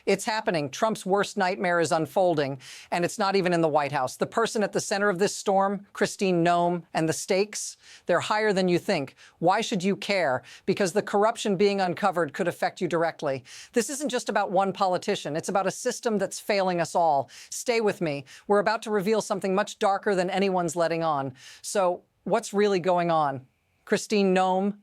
It's happening. Trump's worst nightmare is unfolding, and it's not even in the White House. The person at the center of this storm, Christine Gnome, and the stakes, they're higher than you think. Why should you care? Because the corruption being uncovered could affect you directly. This isn't just about one politician. It's about a system that's failing us all. Stay with me. We're about to reveal something much darker than anyone's letting on. So what's really going on? Christine Gnome,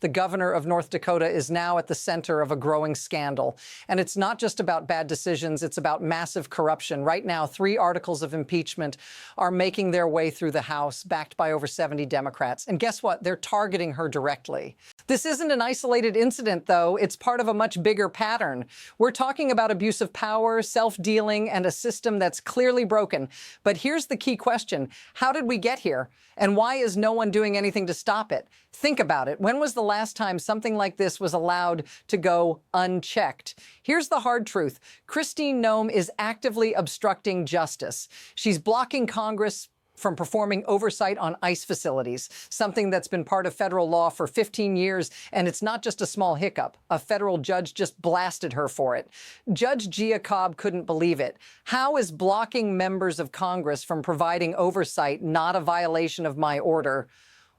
the governor of North Dakota, is now at the center of a growing scandal. And it's not just about bad decisions, it's about massive corruption. Right now, 3 articles of impeachment are making their way through the House, backed by over 70 Democrats. And guess what? They're targeting her directly. This isn't an isolated incident, though. It's part of a much bigger pattern. We're talking about abuse of power, self-dealing, and a system that's clearly broken. But here's the key question. How did we get here? And why is no one doing anything to stop it? Think about it. When was the last time something like this was allowed to go unchecked? Here's the hard truth. Christine Gnome is actively obstructing justice. She's blocking Congress from performing oversight on ICE facilities, something that's been part of federal law for 15 years, and it's not just a small hiccup. A federal judge just blasted her for it. Judge Gia Cobb couldn't believe it. How is blocking members of Congress from providing oversight not a violation of my order?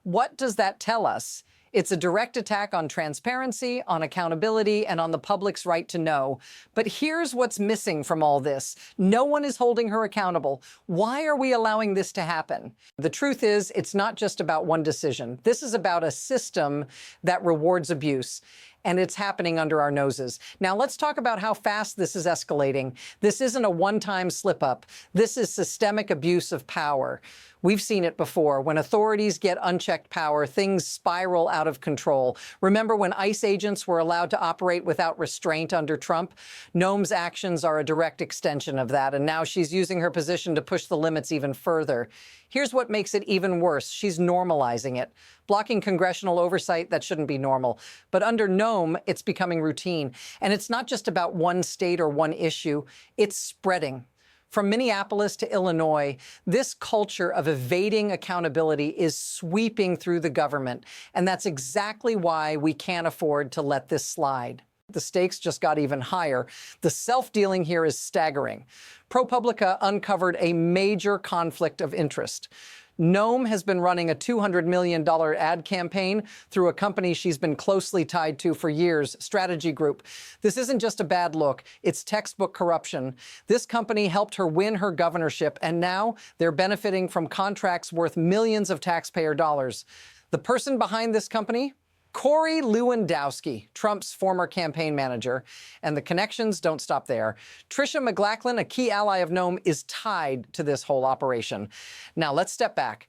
What does that tell us? It's a direct attack on transparency, on accountability, and on the public's right to know. But here's what's missing from all this. No one is holding her accountable. Why are we allowing this to happen? The truth is, it's not just about one decision. This is about a system that rewards abuse. And it's happening under our noses. Now, let's talk about how fast this is escalating. This isn't a one-time slip-up. This is systemic abuse of power. We've seen it before. When authorities get unchecked power, things spiral out of control. Remember when ICE agents were allowed to operate without restraint under Trump? Gnome's actions are a direct extension of that, and now she's using her position to push the limits even further. Here's what makes it even worse. She's normalizing it. Blocking congressional oversight, that shouldn't be normal. But under Gnome, it's becoming routine. And it's not just about one state or one issue. It's spreading. From Minneapolis to Illinois, this culture of evading accountability is sweeping through the government. And that's exactly why we can't afford to let this slide. The stakes just got even higher. The self-dealing here is staggering. ProPublica uncovered a major conflict of interest. Gnome has been running a $200 million ad campaign through a company she's been closely tied to for years, Strategy Group. This isn't just a bad look, it's textbook corruption. This company helped her win her governorship, and now they're benefiting from contracts worth millions of taxpayer dollars. The person behind this company? Corey Lewandowski, Trump's former campaign manager, and the connections don't stop there. Tricia McLachlan, a key ally of Gnome, is tied to this whole operation. Now, let's step back.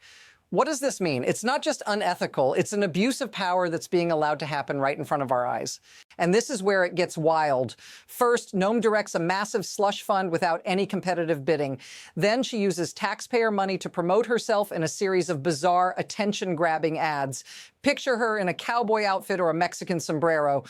What does this mean? It's not just unethical, it's an abuse of power that's being allowed to happen right in front of our eyes. And this is where it gets wild. First, Gnome directs a massive slush fund without any competitive bidding. Then she uses taxpayer money to promote herself in a series of bizarre, attention-grabbing ads. Picture her in a cowboy outfit or a Mexican sombrero.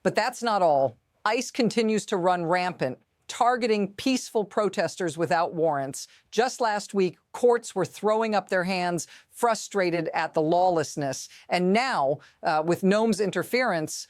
But that's not all. ICE continues to run rampant, targeting peaceful protesters without warrants. Just last week, courts were throwing up their hands, frustrated at the lawlessness. And now, with Gnome's interference,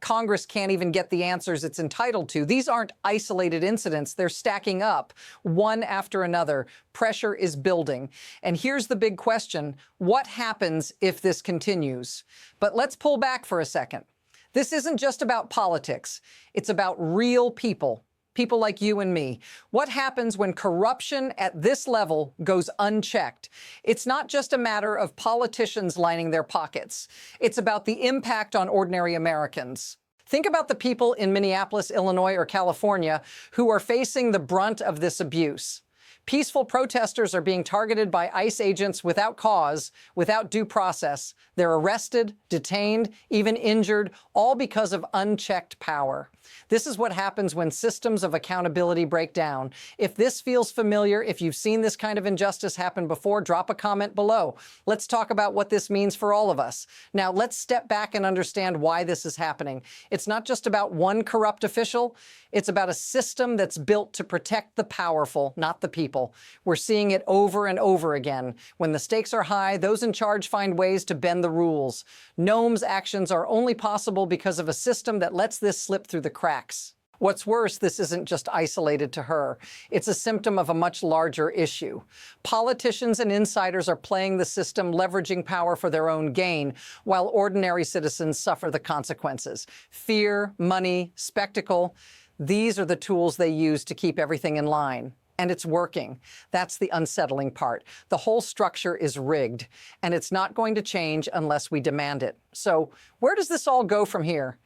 Congress can't even get the answers it's entitled to. These aren't isolated incidents. They're stacking up, one after another. Pressure is building. And here's the big question. What happens if this continues? But let's pull back for a second. This isn't just about politics. It's about real people. People like you and me. What happens when corruption at this level goes unchecked? It's not just a matter of politicians lining their pockets. It's about the impact on ordinary Americans. Think about the people in Minneapolis, Illinois, or California who are facing the brunt of this abuse. Peaceful protesters are being targeted by ICE agents without cause, without due process. They're arrested, detained, even injured, all because of unchecked power. This is what happens when systems of accountability break down. If this feels familiar, if you've seen this kind of injustice happen before, drop a comment below. Let's talk about what this means for all of us. Now, let's step back and understand why this is happening. It's not just about one corrupt official. It's about a system that's built to protect the powerful, not the people. We're seeing it over and over again. When the stakes are high, those in charge find ways to bend the rules. Gnome's actions are only possible because of a system that lets this slip through the cracks. What's worse, this isn't just isolated to her. It's a symptom of a much larger issue. Politicians and insiders are playing the system, leveraging power for their own gain, while ordinary citizens suffer the consequences. Fear, money, spectacle, these are the tools they use to keep everything in line. And it's working. That's the unsettling part. The whole structure is rigged, and it's not going to change unless we demand it. So where does this all go from here?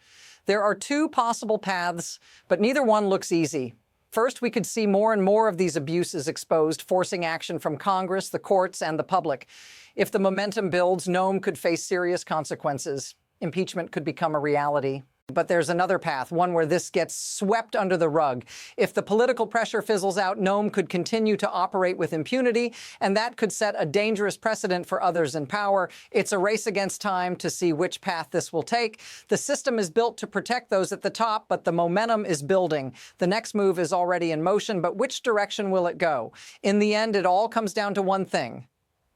There are two possible paths, but neither one looks easy. First, we could see more and more of these abuses exposed, forcing action from Congress, the courts, and the public. If the momentum builds, Gnome could face serious consequences. Impeachment could become a reality. But there's another path, one where this gets swept under the rug. If the political pressure fizzles out, Gnome could continue to operate with impunity, and that could set a dangerous precedent for others in power. It's a race against time to see which path this will take. The system is built to protect those at the top, but the momentum is building. The next move is already in motion, but which direction will it go? In the end, it all comes down to one thing: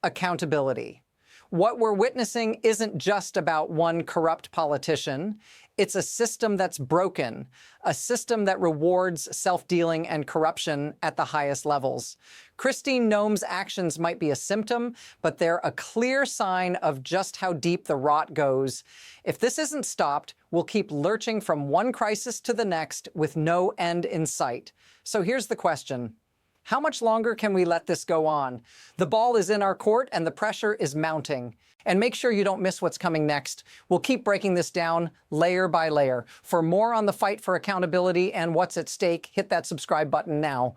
accountability. What we're witnessing isn't just about one corrupt politician. It's a system that's broken, a system that rewards self-dealing and corruption at the highest levels. Christine Gnome's actions might be a symptom, but they're a clear sign of just how deep the rot goes. If this isn't stopped, we'll keep lurching from one crisis to the next with no end in sight. So here's the question: how much longer can we let this go on? The ball is in our court and the pressure is mounting. And make sure you don't miss what's coming next. We'll keep breaking this down layer by layer. For more on the fight for accountability and what's at stake, hit that subscribe button now.